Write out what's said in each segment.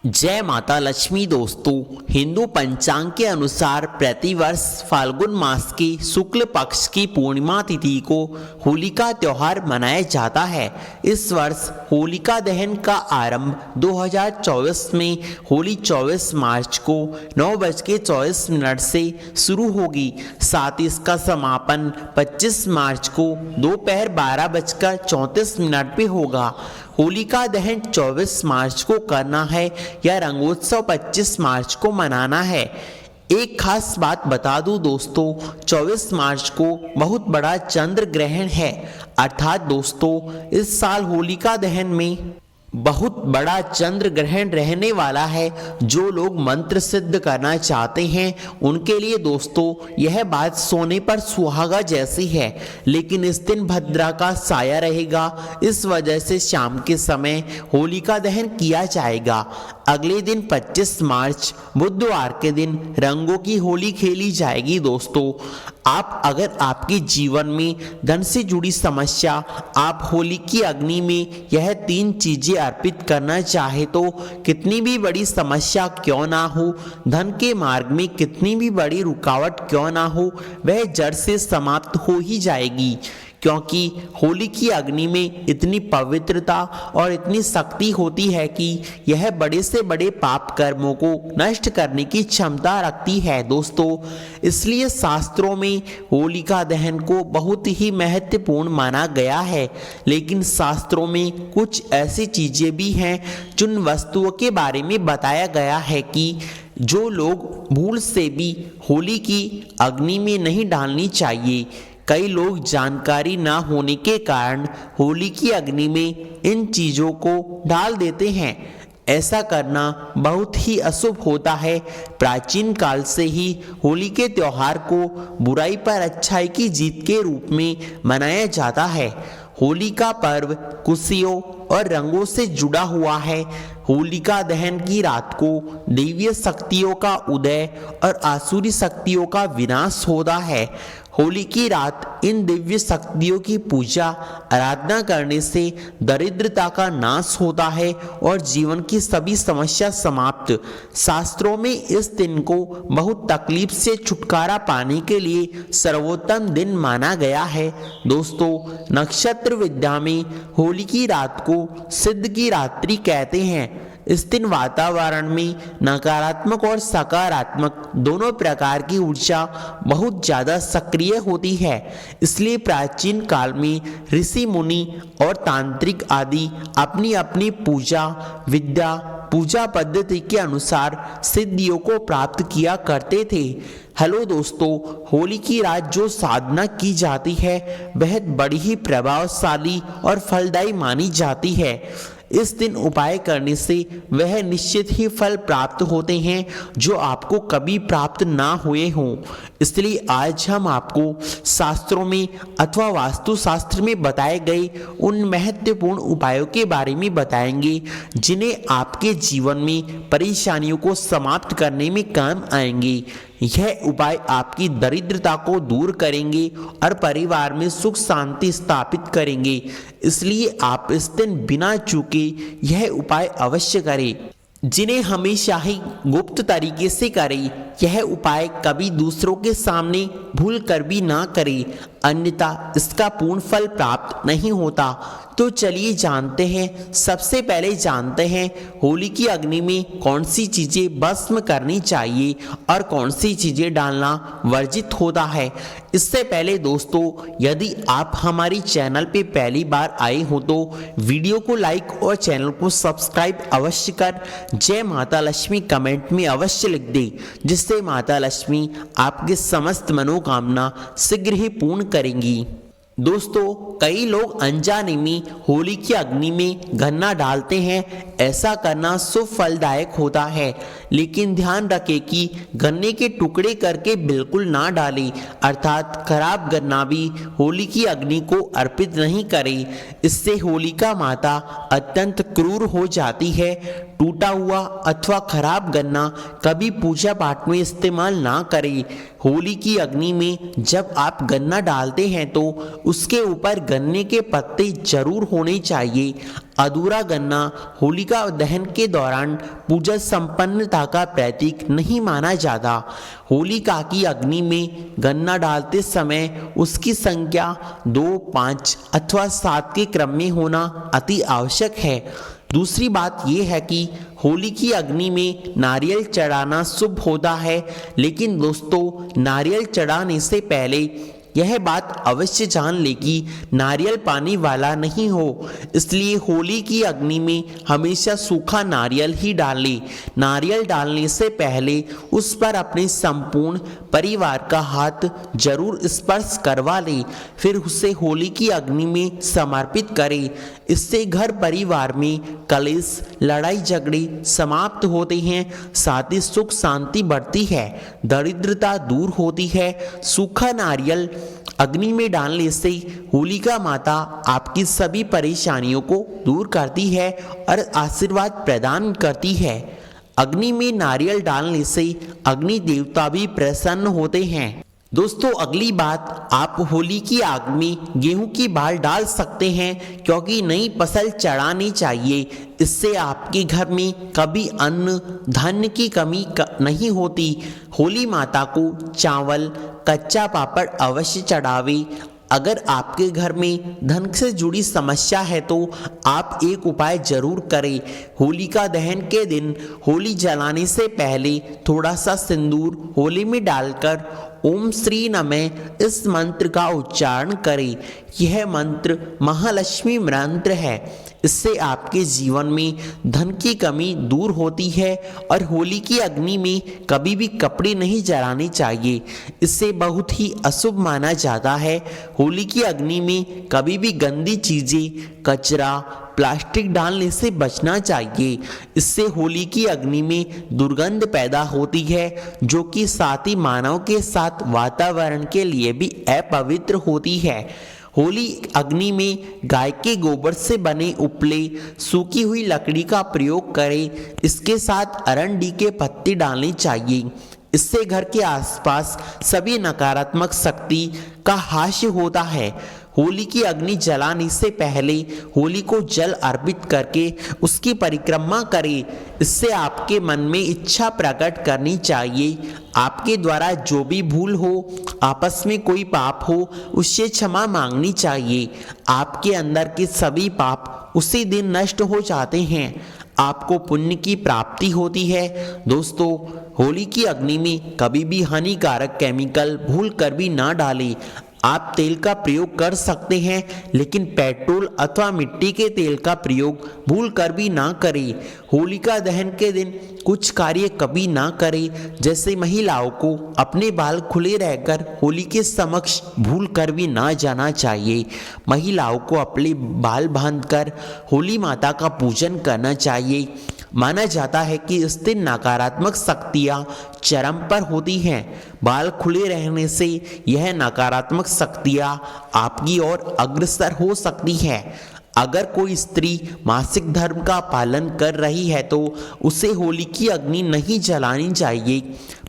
जय माता लक्ष्मी। दोस्तों, हिंदू पंचांग के अनुसार प्रतिवर्ष फाल्गुन मास की शुक्ल पक्ष की पूर्णिमा तिथि को होलिका त्योहार मनाया जाता है। इस वर्ष होलिका दहन का आरंभ 2024 में होली 24 मार्च को 9:24 से शुरू होगी। साथ ही इसका समापन 25 मार्च को दोपहर 12:34 पे होगा। होलिका दहन 24 मार्च को करना है या रंगोत्सव 25 मार्च को मनाना है। एक खास बात बता दूं दोस्तों, 24 मार्च को बहुत बड़ा चंद्र ग्रहण है। अर्थात दोस्तों, इस साल होलिका दहन में बहुत बड़ा चंद्र ग्रहण रहने वाला है। जो लोग मंत्र सिद्ध करना चाहते हैं उनके लिए दोस्तों यह बात सोने पर सुहागा जैसी है। लेकिन इस दिन भद्रा का साया रहेगा, इस वजह से शाम के समय होलिका दहन किया जाएगा। अगले दिन 25 मार्च बुधवार के दिन रंगों की होली खेली जाएगी। दोस्तों, आप अगर आपके जीवन में धन से जुड़ी समस्या, आप होली की अग्नि में यह 3 चीजें अर्पित करना चाहे तो कितनी भी बड़ी समस्या क्यों ना हो, धन के मार्ग में कितनी भी बड़ी रुकावट क्यों ना हो, वह जड़ से समाप्त हो ही जाएगी। क्योंकि होली की अग्नि में इतनी पवित्रता और इतनी शक्ति होती है कि यह बड़े से बड़े पाप कर्मों को नष्ट करने की क्षमता रखती है। दोस्तों, इसलिए शास्त्रों में होलिका दहन को बहुत ही महत्वपूर्ण माना गया है। लेकिन शास्त्रों में कुछ ऐसी चीजें भी हैं जिन वस्तुओं के बारे में बताया गया है कि जो लोग भूल से भी होली की अग्नि में नहीं डालनी चाहिए। कई लोग जानकारी ना होने के कारण होली की अग्नि में इन चीज़ों को डाल देते हैं। ऐसा करना बहुत ही अशुभ होता है। प्राचीन काल से ही होली के त्योहार को बुराई पर अच्छाई की जीत के रूप में मनाया जाता है। होली का पर्व खुशियों और रंगों से जुड़ा हुआ है। होलिका दहन की रात को दैवीय शक्तियों का उदय और आसुरी शक्तियों का विनाश होता है। होली की रात इन दिव्य शक्तियों की पूजा आराधना करने से दरिद्रता का नाश होता है और जीवन की सभी समस्या समाप्त। शास्त्रों में इस दिन को बहुत तकलीफ से छुटकारा पाने के लिए सर्वोत्तम दिन माना गया है। दोस्तों, नक्षत्र विद्या में होली की रात को सिद्ध की रात्रि कहते हैं। इस दिन वातावरण में नकारात्मक और सकारात्मक दोनों प्रकार की ऊर्जा बहुत ज़्यादा सक्रिय होती है। इसलिए प्राचीन काल में ऋषि मुनि और तांत्रिक आदि अपनी अपनी पूजा विद्या पूजा पद्धति के अनुसार सिद्धियों को प्राप्त किया करते थे। हेलो दोस्तों, होली की रात जो साधना की जाती है वह बड़ी ही प्रभावशाली और फलदायी मानी जाती है। इस दिन उपाय करने से वह निश्चित ही फल प्राप्त होते हैं जो आपको कभी प्राप्त ना हुए हों। इसलिए आज हम आपको शास्त्रों में अथवा वास्तुशास्त्र में बताए गए उन महत्वपूर्ण उपायों के बारे में बताएंगे जिन्हें आपके जीवन में परेशानियों को समाप्त करने में काम आएंगे। यह उपाय आपकी दरिद्रता को दूर करेंगे और परिवार में सुख शांति स्थापित करेंगे। इसलिए आप इस दिन बिना चूके यह उपाय अवश्य करें, जिन्हें हमेशा ही गुप्त तरीके से करें। यह उपाय कभी दूसरों के सामने भूल कर भी ना करें, अन्यथा इसका पूर्ण फल प्राप्त नहीं होता। तो चलिए जानते हैं। सबसे पहले जानते हैं होली की अग्नि में कौन सी चीज़ें भस्म करनी चाहिए और कौन सी चीज़ें डालना वर्जित होता है। इससे पहले दोस्तों, यदि आप हमारी चैनल पे पहली बार आए हो तो वीडियो को लाइक और चैनल को सब्सक्राइब अवश्य कर जय माता लक्ष्मी कमेंट में अवश्य लिख दे, जिससे माता लक्ष्मी आपके समस्त मनोकामना शीघ्र ही पूर्ण करेंगी। दोस्तों, कई लोग अनजाने में होली की अग्नि में गन्ना डालते हैं। ऐसा करना शुभ फलदायक होता है, लेकिन ध्यान रखें कि गन्ने के टुकड़े करके बिल्कुल ना डालें। अर्थात खराब गन्ना भी होली की अग्नि को अर्पित नहीं करें। इससे होलिका माता अत्यंत क्रूर हो जाती है। टूटा हुआ अथवा खराब गन्ना कभी पूजा पाठ में इस्तेमाल ना करें। होली की अग्नि में जब आप गन्ना डालते हैं तो उसके ऊपर गन्ने के पत्ते जरूर होने चाहिए। अधूरा गन्ना होलिका दहन के दौरान पूजा संपन्नता का प्रतीक नहीं माना जाता। होलिका की अग्नि में गन्ना डालते समय उसकी संख्या 2, 5 अथवा 7 के क्रम में होना अति आवश्यक है। दूसरी बात यह है कि होली की अग्नि में नारियल चढ़ाना शुभ होता है, लेकिन दोस्तों नारियल चढ़ाने से पहले यह बात अवश्य जान ले कि नारियल पानी वाला नहीं हो, इसलिए होली की अग्नि में हमेशा सूखा नारियल ही डालें। नारियल डालने से पहले उस पर अपने संपूर्ण परिवार का हाथ जरूर स्पर्श करवा लें, फिर उसे होली की अग्नि में समर्पित करें। इससे घर परिवार में कलेश, लड़ाई झगड़े समाप्त होते हैं, साथ ही सुख शांति बढ़ती है, दरिद्रता दूर होती है। सूखा नारियल अग्नि में डालने से होलिका माता आपकी सभी परेशानियों को दूर करती है और आशीर्वाद प्रदान करती है। अग्नि में नारियल डालने से अग्नि देवता भी प्रसन्न होते हैं। दोस्तों अगली बात, आप होली की आग में गेहूं की बाल डाल सकते हैं, क्योंकि नई फसल चढ़ानी चाहिए। इससे आपके घर में कभी अन्न धान्य की कमी नहीं होती। होली माता को चावल, कच्चा पापड़ अवश्य चढ़ावे। अगर आपके घर में धन से जुड़ी समस्या है तो आप एक उपाय जरूर करें। होलिका दहन के दिन होली जलाने से पहले थोड़ा सा सिंदूर होली में डालकर ओम श्री नमः इस मंत्र का उच्चारण करें। यह मंत्र महालक्ष्मी मंत्र है। इससे आपके जीवन में धन की कमी दूर होती है। और होली की अग्नि में कभी भी कपड़े नहीं जलाने चाहिए, इससे बहुत ही अशुभ माना जाता है। होली की अग्नि में कभी भी गंदी चीजें, कचरा, प्लास्टिक डालने से बचना चाहिए। इससे होली की अग्नि में दुर्गंध पैदा होती है, जो कि साथ ही मानव के साथ वातावरण के लिए भी अपवित्र होती है। होली अग्नि में गाय के गोबर से बने उपले, सूखी हुई लकड़ी का प्रयोग करें। इसके साथ अरंडी के पत्ते डालने चाहिए। इससे घर के आसपास सभी नकारात्मक शक्ति का हास्य होता है। होली की अग्नि जलाने से पहले होली को जल अर्पित करके उसकी परिक्रमा करें। इससे आपके मन में इच्छा प्रकट करनी चाहिए। आपके द्वारा जो भी भूल हो, आपस में कोई पाप हो, उससे क्षमा मांगनी चाहिए। आपके अंदर के सभी पाप उसी दिन नष्ट हो जाते हैं, आपको पुण्य की प्राप्ति होती है। दोस्तों होली की अग्नि में कभी भी हानिकारक केमिकल भूल कर भी ना डालें। आप तेल का प्रयोग कर सकते हैं, लेकिन पेट्रोल अथवा मिट्टी के तेल का प्रयोग भूल कर भी ना करें। होलिका दहन के दिन कुछ कार्य कभी ना करें, जैसे महिलाओं को अपने बाल खुले रहकर होली के समक्ष भूल कर भी ना जाना चाहिए। महिलाओं को अपने बाल बांधकर होली माता का पूजन करना चाहिए। माना जाता है कि इस दिन नकारात्मक शक्तियाँ चरम पर होती हैं। बाल खुले रहने से यह नकारात्मक शक्तियाँ आपकी ओर अग्रसर हो सकती है। अगर कोई स्त्री मासिक धर्म का पालन कर रही है तो उसे होली की अग्नि नहीं जलानी चाहिए,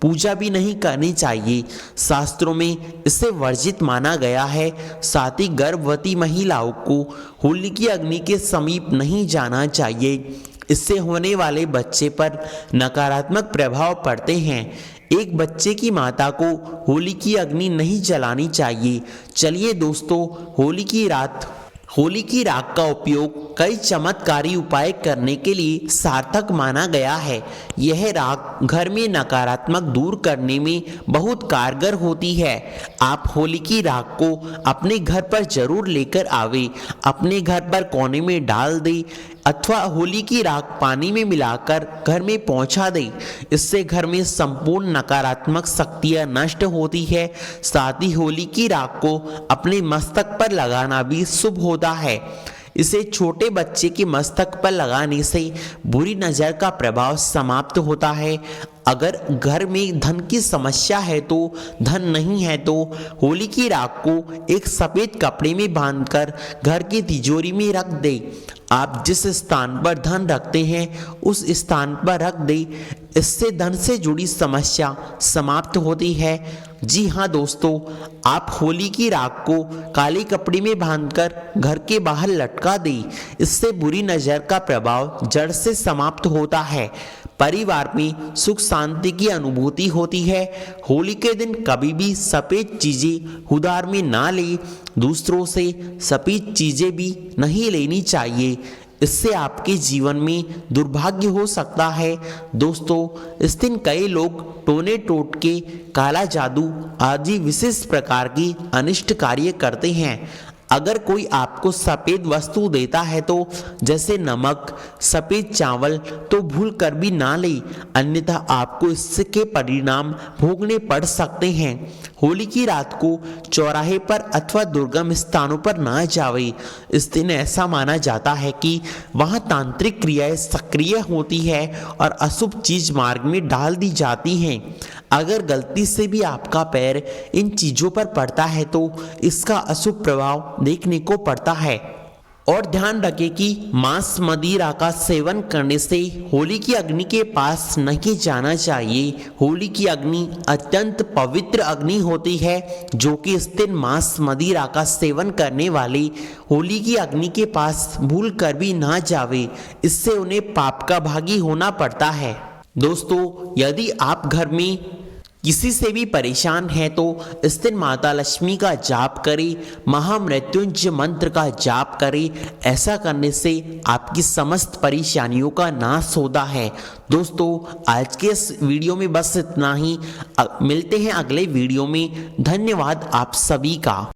पूजा भी नहीं करनी चाहिए। शास्त्रों में इसे वर्जित माना गया है। साथ ही गर्भवती महिलाओं को होली की अग्नि के समीप नहीं जाना चाहिए। इससे होने वाले बच्चे पर नकारात्मक प्रभाव पड़ते हैं। एक बच्चे की माता को होली की अग्नि नहीं जलानी चाहिए। चलिए दोस्तों, होली की राख का उपयोग कई चमत्कारी उपाय करने के लिए सार्थक माना गया है। यह राख घर में नकारात्मक दूर करने में बहुत कारगर होती है। आप होली की राख को अपने घर पर जरूर लेकर आवे, अपने घर पर कोने में डाल दे अथवा होली की राख पानी में मिलाकर घर में पहुंचा दे। इससे घर में संपूर्ण नकारात्मक शक्तियां नष्ट होती है। साथ ही होली की राख को अपने मस्तक पर लगाना भी शुभ होता है। इसे छोटे बच्चे के मस्तक पर लगाने से बुरी नज़र का प्रभाव समाप्त होता है। अगर घर में धन की समस्या है तो धन नहीं है तो होली की राख को एक सफेद कपड़े में बांधकर घर की तिजोरी में रख दे। आप जिस स्थान पर धन रखते हैं उस स्थान पर रख दे। इससे धन से जुड़ी समस्या समाप्त होती है। जी हाँ दोस्तों, आप होली की राख को काले कपड़े में बांधकर घर के बाहर लटका दें। इससे बुरी नज़र का प्रभाव जड़ से समाप्त होता है। परिवार में सुख शांति की अनुभूति होती है। होली के दिन कभी भी सफ़ेद चीज़ें उधार में ना लें। दूसरों से सफ़ेद चीज़ें भी नहीं लेनी चाहिए, इससे आपके जीवन में दुर्भाग्य हो सकता है। दोस्तों, इस दिन कई लोग टोने टोटके, काला जादू आदि विशेष प्रकार की अनिष्ट कार्य करते हैं। अगर कोई आपको सफ़ेद वस्तु देता है तो जैसे नमक, सफ़ेद चावल तो भूल कर भी ना ले, अन्यथा आपको इसके परिणाम भोगने पड़ सकते हैं। होली की रात को चौराहे पर अथवा दुर्गम स्थानों पर ना जावे। इस दिन ऐसा माना जाता है कि वहाँ तांत्रिक क्रियाएं सक्रिय होती है और अशुभ चीज मार्ग में डाल दी जाती हैं। अगर गलती से भी आपका पैर इन चीज़ों पर पड़ता है तो इसका अशुभ प्रभाव देखने को पड़ता है। और ध्यान रखें कि मांस मदिरा का सेवन करने से होली की अग्नि के पास नहीं जाना चाहिए। होली की अग्नि अत्यंत पवित्र अग्नि होती है, जो कि इस दिन मांस मदिरा का सेवन करने वाले होली की अग्नि के पास भूल कर भी ना जावे। इससे उन्हें पाप का भागी होना पड़ता है। दोस्तों, यदि आप घर में किसी से भी परेशान है तो इस दिन माता लक्ष्मी का जाप करें, महामृत्युंजय मंत्र का जाप करें। ऐसा करने से आपकी समस्त परेशानियों का नाश होता है। दोस्तों, आज के इस वीडियो में बस इतना ही। मिलते हैं अगले वीडियो में। धन्यवाद आप सभी का।